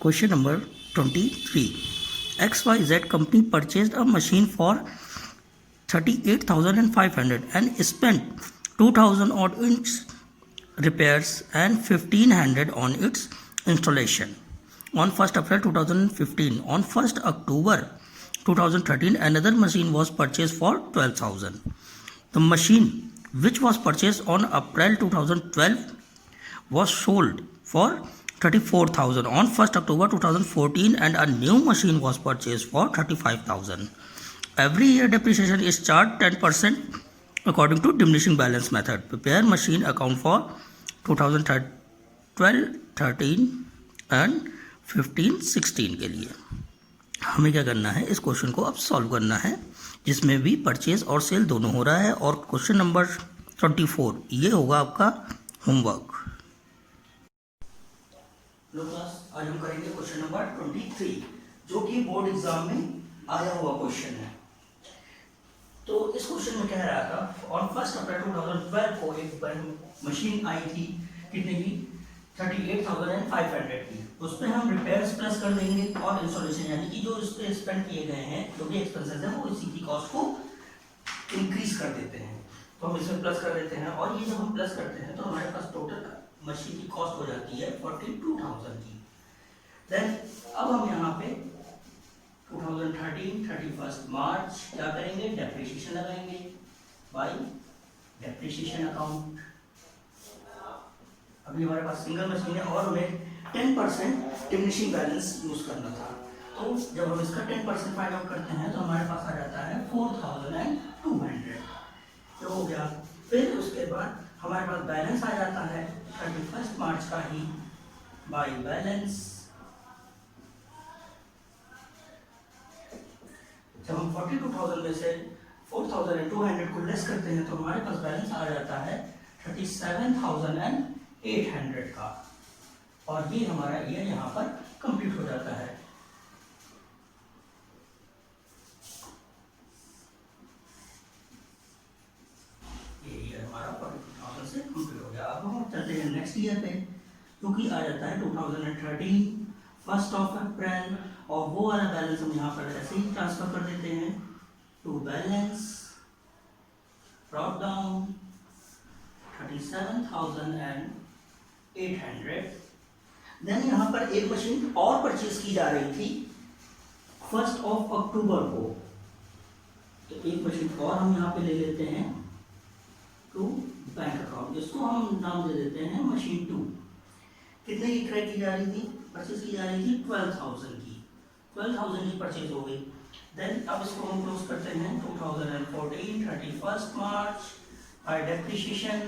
Question number 23. XYZ company purchased a machine for 38,500 and spent 2,000 on its repairs and 1,500 on its installation. On 1st April 2015, on 1st October 2013, another machine was purchased for 12,000. The machine which was purchased on April 2012 was sold for 34,000 on 1st October 2014 and a new machine was purchased for 35,000. Every year depreciation is charged 10% according to diminishing balance method. Prepare machine account for 2012, 13 and 15, 16 के लिए हमें क्या करना है, इस question को अब solve करना है जिसमें भी परचेज और सेल दोनों हो रहा है। और क्वेश्चन नंबर 24 ये होगा आपका होमवर्क। लो क्लास, आज हम करेंगे क्वेश्चन नंबर 23 जो कि बोर्ड एग्जाम में आया हुआ क्वेश्चन है। तो इस क्वेश्चन में कह रहा था ऑन 1st अप्रैल 2012 को एक मशीन आई थी कितने की 38,500 की। उस पर हम रिपेयर्स प्लस कर देंगे और इंस्टॉलेशन यानी कि जो इस पे स्पेंड किए गए हैं जो भी एक्सपेंसेस है वो इसी की कॉस्ट को इंक्रीज कर देते हैं। तो हम इसमें प्लस कर देते हैं और ये जब हम प्लस करते हैं तो हमारे पास टोटल मशीन की कॉस्ट हो जाती है 42,000 की। देन अब हम यहाँ पे 2013 31 मार्च क्या करेंगे, डेप्रिसिएशन लगाएंगे बाय डेप्रिसिएशन अकाउंट। अभी हमारे पास सिंगल मशीन है और हमें 10% डिमिनिशिंग बैलेंस यूज करना था। तो जब हम इसका 10% फाइंड आउट करते हैं तो हमारे पास आ जाता है 4,200 जो हो गया। फिर उसके बाद हमारे पास बैलेंस आ जाता है 31 मार्च का ही बाय बैलेंस। जब हम 42,000 में से 4,200 को लेस करते हैं तो हमारे पास बैलेंस आ जाता है 37,800 का और ये हमारा ईयर यहाँ पर कंप्लीट हो जाता है। ये ईयर हमारा 42,000 से कंप्लीट हो गया। अब हम चलते हैं नेक्स्ट ईयर पे जो कि आ जाता है 2013 1st ऑफ अप्रैल और वो वाला बैलेंस हम यहाँ पर ऐसे ही ट्रांसफर कर देते हैं to balance brought down 37,800। Then यहाँ पर एक मशीन और परचेज की जा रही थी 1st ऑफ अक्टूबर को, तो एक मशीन और हम यहाँ पे ले लेते हैं टू बैंक अकाउंट। इसको हम नाम दे देते हैं मशीन 2। कितने की क्रय की जा रही थी, परचेज की जा रही थी 12,000 की। 12,000 की परचेज हो गई। देन अब इसको हम क्लोज करते हैं 2014 31 मार्च बाय डेप्रिसिएशन।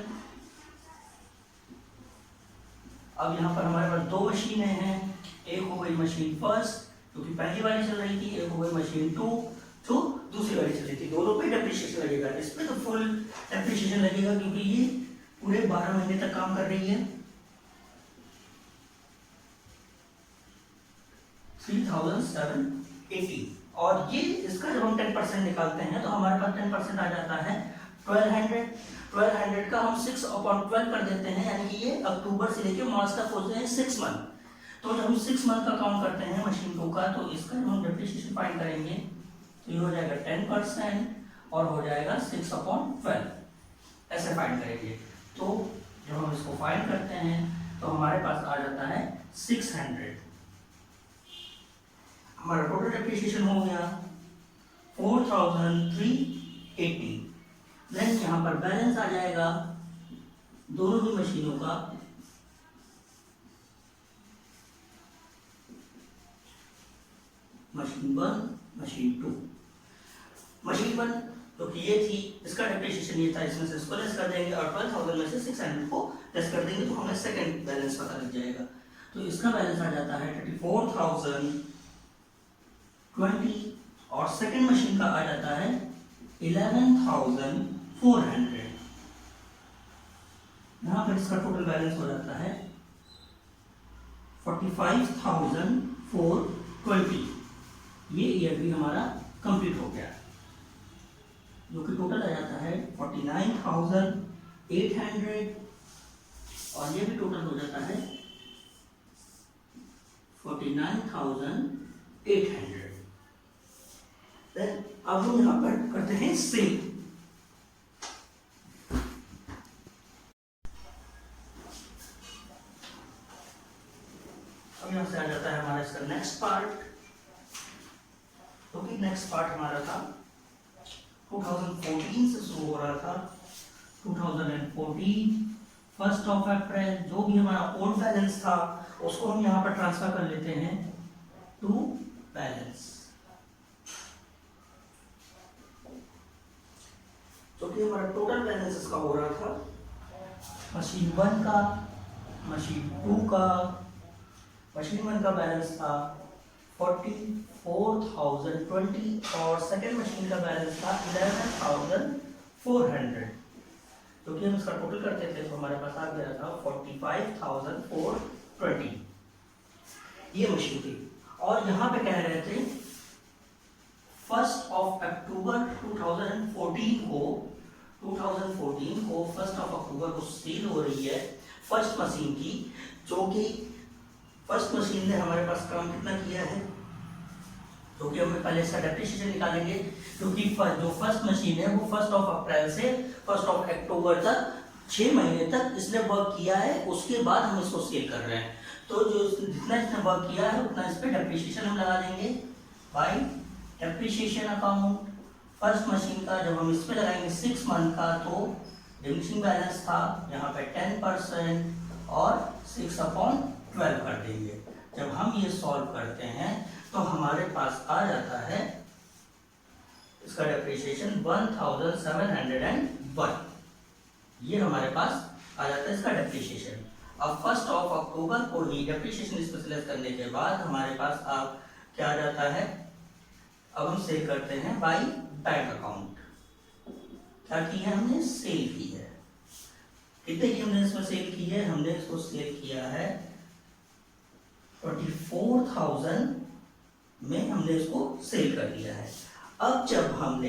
अब यहाँ पर हमारे पास दो मशीनें हैं, एक हो गई मशीन 1 जो कि पहली वाली चल रही थी, एक हो गई मशीन 2 जो दूसरी वाली चल रही थी। दोनों पे डेप्रिसिएशन लगेगा, इस पे तो फुल डेप्रिसिएशन लगेगा क्योंकि ये पूरे 12 महीने तक काम कर रही है। 3,780 और ये इसका जब हम 10% निकालते हैं तो हमारे पास 10% आ जाता है 1200 का हम 6/12 कर देते हैं यानी कि ये अक्टूबर से लेकर मार्च तक होते हैं 6 मंथ। तो जब हम 6 मंथ का काउंट करते हैं मशीन 2 का तो इसका जब हम डेप्रिसिएशन फाइंड करेंगे तो ये हो जाएगा 10% और हो जाएगा 6/12 ऐसे फाइंड करेंगे। तो जब हम इसको फाइंड करते हैं तो हमारे पास आ जाता है 600। हमारा टोटल डेप्रिसिएशन हो गया 4,380। देन यहाँ पर बैलेंस आ जाएगा दोनों ही मशीनों का मशीन 1 मशीन 2। मशीन 1 जो कि ये थी इसका डेप्रिसिएशन ये था, इसमें से इसको लेस कर देंगे और 12,000 में से 600 को लेस कर देंगे तो हमें सेकंड बैलेंस पता लग जाएगा। तो इसका बैलेंस आ जाता है 34,020 और सेकंड मशीन का आ जाता है 11,400। यहाँ पर इसका टोटल बैलेंस हो जाता है 45,420। ये ईयर भी हमारा कंप्लीट हो गया जो कि टोटल आ जाता है 49,800 और ये भी टोटल हो जाता है 49,800। देन अब हम यहाँ पर करते हैं सेल। अब यहाँ से आ जाता है हमारा इसका नेक्स्ट पार्ट। तो कि नेक्स्ट पार्ट हमारा था 2014 से शुरू हो रहा था। 2014 1 अप्रैल जो भी हमारा ओल्ड बैलेंस था उसको हम यहाँ पर ट्रांसफर कर लेते हैं टू बैलेंस। जो कि हमारा टोटल बैलेंस इसका हो रहा था मशीन 1 का, मशीन 2 का। मशीन 1 का बैलेंस था 44,020 और सेकेंड मशीन का बैलेंस था 11,400। तो कि हम इसका टोटल करते थे तो हमारे पास आ गया था 45,420। ये मशीन थी। और यहाँ पे कह रहे थे 1 अक्टूबर 2014 को 1 अक्टूबर को सेल हो रही है फर्स्ट मशीन की। जो कि फर्स्ट मशीन ने हमारे पास काम कितना किया है, तो कि हम पहले इसका डेप्रिसिएशन निकालेंगे, क्योंकि जो फर्स्ट मशीन है वो 1 अप्रैल से 1 अक्टूबर तक 6 महीने तक इसने वर्क किया है। उसके बाद हम इसको सेल कर रहे हैं, तो जो जितना इसने वर्क किया है उतना इस पर डेप्रिसिएशन हम लगा देंगे bye depreciation account. First machine का जब हम इस पे लगाएंगे 6 मंथ का, तो डिमिनिशिंग बैलेंस था यहाँ पे 10% और 6/12 कर देंगे। जब हम ये सॉल्व करते हैं तो हमारे पास आ जाता है इसका डेप्रिसिएशन 1,701। ये हमारे पास आ जाता है इसका डेप्रिसिएशन। अब 1 अक्टूबर को ही डेप्रिसिएशन स्पेशलाइज करने के बाद हमारे पास अब क्या आ जाता है, अब हम सेल करते हैं बाय बैंक अकाउंट। क्या की है हमने, सेल की है। कितने की हमने इसमें सेल की है, हमने इसको सेल किया है 24,000 में हमने इसको सेल कर दिया है। अब जब हमने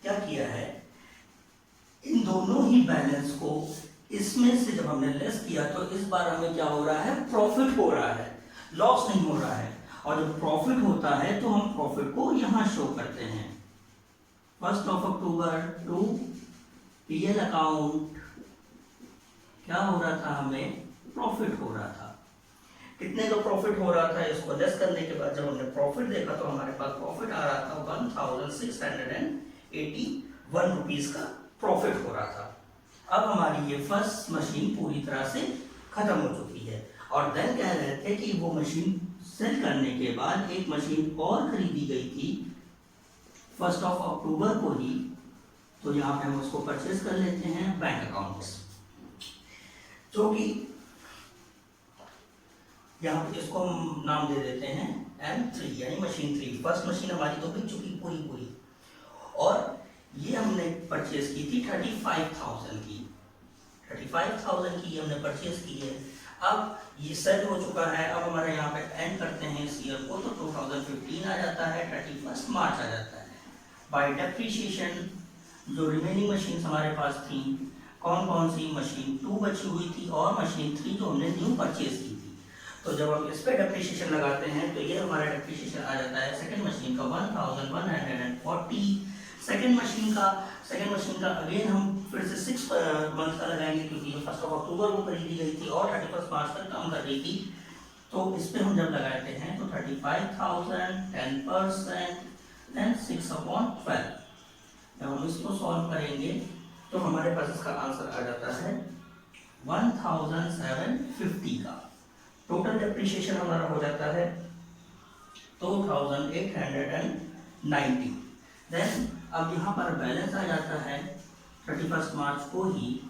क्या किया है, इन दोनों ही बैलेंस को इसमें से जब हमने लेस किया तो इस बार हमें क्या हो रहा है, प्रॉफिट हो रहा है, लॉस नहीं हो रहा है। और जब प्रॉफिट होता है तो हम प्रॉफिट को यहां शो करते हैं। 1 अक्टूबर टू पीएल अकाउंट क्या हो रहा था, हमें प्रॉफिट हो रहा था। कितने का प्रॉफिट हो रहा था, इसको लेस करने के बाद जब हमने प्रॉफिट देखा तो हमारे पास प्रॉफिट आ रहा था 1,681 रुपीज का प्रॉफिट हो रहा था। अब हमारी ये फर्स्ट मशीन पूरी तरह से खत्म हो चुकी है। और देन कह रहे थे कि वो मशीन सेल करने के बाद एक मशीन और खरीदी गई थी 1 अक्टूबर को ही। तो यहाँ पे हम उसको परचेज कर लेते हैं बैंक अकाउंट्स, जो कि यहाँ पे इसको हम नाम दे देते हैं M3 यानी मशीन 3। फर्स्ट मशीन हमारी तो बिक चुकी पूरी, और ये हमने परचेज की थी 35,000 की। 35,000 की हमने परचेज की है। अब ये सेल हो चुका है। अब हमारे यहाँ पे एंड करते हैं इस ईयर को, तो 2015 आ जाता है, 31 मार्च आ जाता है। बाय डेप्रिसिएशन जो रिमेनिंग मशीन हमारे पास थी, कौन कौन सी, मशीन 2 बची हुई थी और मशीन 3 जो हमने न्यू परचेज की थी। तो जब हम इस पे डेप्रिसिएशन लगाते हैं तो ये हमारा डेप्रिसिएशन आ जाता है सेकंड मशीन का 1,140। सेकंड मशीन का अगेन हम फिर से 6 मंथ का लगाएंगे, क्योंकि ये 1 अक्टूबर को खरीदी गई थी और 31 मार्च तक काम कर रही थी। तो इस पे हम जब लगाते हैं तो 35,000 10% देन 6/12। जब हम इसको सॉल्व करेंगे तो हमारे पास इसका आंसर आ जाता है 1,750 का। टोटल डेप्रिसिएशन हमारा हो जाता है 2,890। देन अब यहाँ पर बैलेंस आ जाता है 31 मार्च को ही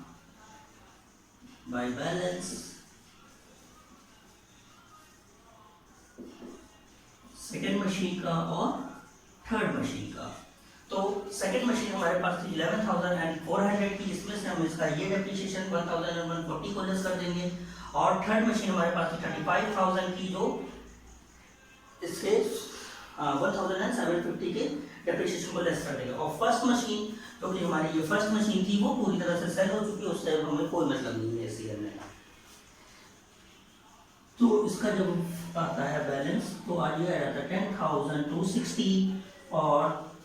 बाय बैलेंस सेकेंड मशीन का और थर्ड मशीन का। तो सेकेंड मशीन हमारे पास थी 11,400 की, इसमें से हम इसका ये डेप्रिसिएशन 1,140 को लेस कर देंगे। और थर्ड मशीन हमारे पास थी 35,000 की, जो इसके 1,750 के डेप्रिसिएशन को लेस कर देंगे। और फर्स्ट मशीन तो कि हमारी ये फर्स्ट मशीन थी वो पूरी तरह से सेल हो चुकी है, उससे हमें कोई मतलब नहीं है इस ईयर में। तो इसका जब आता है बैलेंस तो आज ये आ जाता है 10,260 और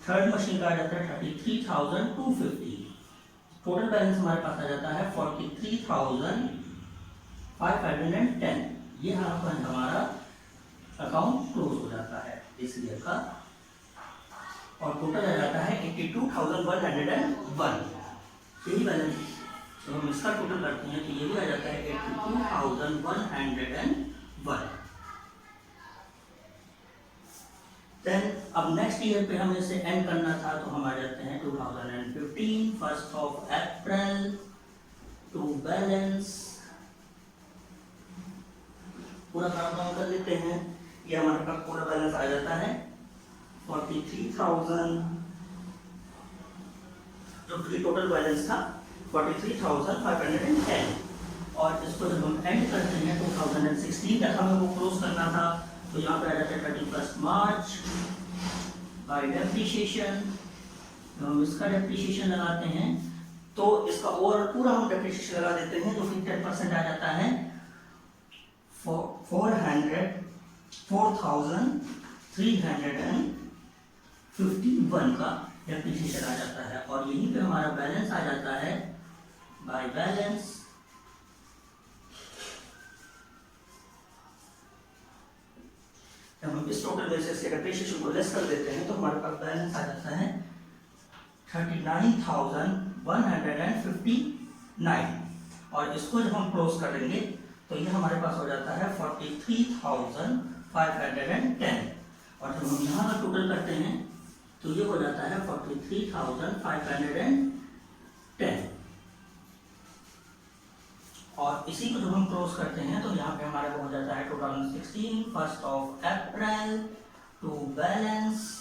थर्ड मशीन का आ जाता है 33,250। टोटल बैलेंस हमारे पास आ जाता है 43,510। ये हमारा अकाउंट क्लोज हो जाता है इस ईयर का, और टोटल आ जाता है 82,101। यही बैलेंस तो हम इसका टोटल करते हैं तो ये भी आ जाता है 82,101। देन अब नेक्स्ट ईयर पे हमें इसे एंड करना था तो हम आ जाते हैं 2015 1 अप्रैल टू बैलेंस पूरा काउंट कर लेते हैं। ये हमारे पास पूरा बैलेंस आ जाता है 43,000, जो टोटल बैलेंस था 43,510। और इसको जब हम एंड करते हैं 2016 तक हमें वो क्लोज करना था तो यहाँ पे आ जाता है 31 मार्च बाय डेप्रिसिएशन। हम इसका डेप्रिसिएशन लगाते हैं तो इसका ओवरऑल पूरा हम डेप्रिसिएशन लगा देते हैं तो फिर 10% आ जाता है 4,351 का डेप्रिसिएशन आ जाता है। और यहीं पे हमारा बैलेंस आ जाता है बाय बैलेंस जब हम इस टोटल बेसिस के डेप्रिसिएशन को लेस कर देते हैं तो हमारे पास बैलेंस आ जाता है 39,159। और इसको जब हम क्लोज करेंगे तो ये हमारे पास हो जाता है 43,510। और जब हम यहाँ का टोटल करते हैं तो ये हो जाता है 43,510। और इसी को जब हम क्लोज करते हैं तो यहाँ पे हमारे को हो जाता है 2016 1 अप्रैल टू बैलेंस।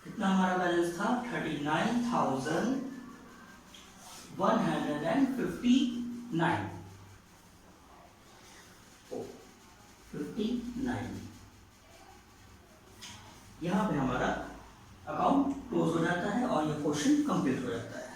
कितना हमारा बैलेंस था 39,159। यहाँ पे हमारा अकाउंट क्लोज हो जाता है और ये क्वेश्चन कंप्लीट हो जाता है।